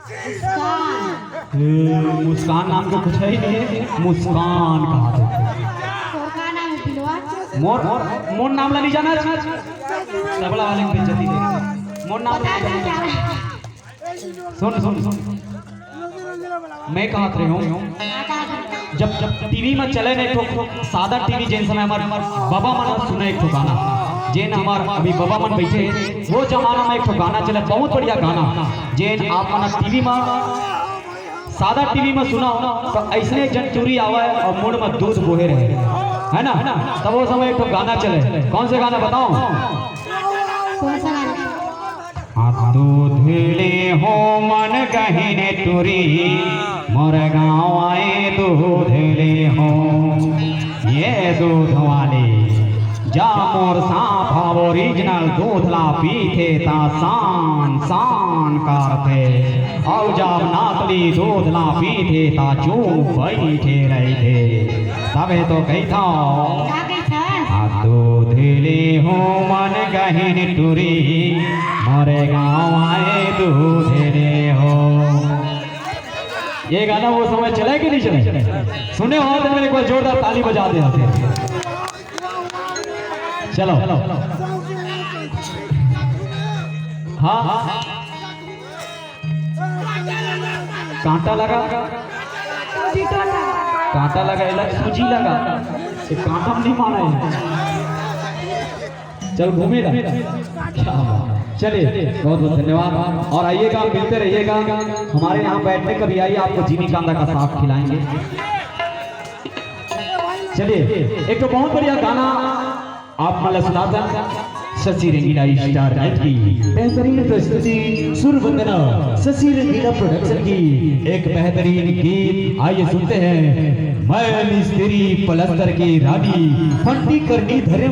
मुस्कान नाम का कुछ है ही नहीं है, मुस्कान कहा मोर मोर नाम ला नहीं जाना, सबला वाले की बेइज्जती दे। मोर नाम सुन सुन सुन, मैं कहा रहे हूँ जब टीवी में चले नहीं तो सादा टीवी जैन समय हमारे बाबा मन सुने एक गाना जेन हमार अभी बाबा मन बैठे वो जमाना में एक गाना चले बहुत बढ़िया गाना जेन आप मन टीवी में सादा टीवी में सुना तो ऐसे जन चूरी आवा है और मुड़ में दूध बोहे रहे है ना, तब वो समय एक गाना चले। कौन से गाना बताओ? दूध ले हो मन गहने टूरी मोर गाँव आए दूध ले हो, ये दूध वाले जा मोर सांप ओरिजिनल दूध ला पीथे ता सान सान करते और जब नातली दूध ला पीथे ता चुप बैठे रहे थे। तबे तो कही था दूध ले हो मन गहन टूरी मोरे गाँव आए दूध ले हो। ये गाना वो समय चले कि नहीं चले? सुने हो तो मेरे को जोरदार ताली बजा दे। चलो हाँ कांटा लगा, कांटा लगा सूजी लगा, कांटा नहीं माना है। चल घूमेगा क्या? चलिए बहुत बहुत धन्यवाद और आइएगा, मिलते रहिएगा हमारे यहाँ बैठने कभी आइए, आपको चीनी कांदा का साग खिलाएंगे। चलिए एक तो बहुत बढ़िया गाना आप मला सुनाता शशि रंगीला स्टार नाइट की बेहतरीन प्रस्तुति सुर वंदना शशि रंगीला प्रोडक्शन की एक बेहतरीन गीत। आइए सुनते हैं मैं मिस्त्री पलस्तर की रानी फंटी करनी धरे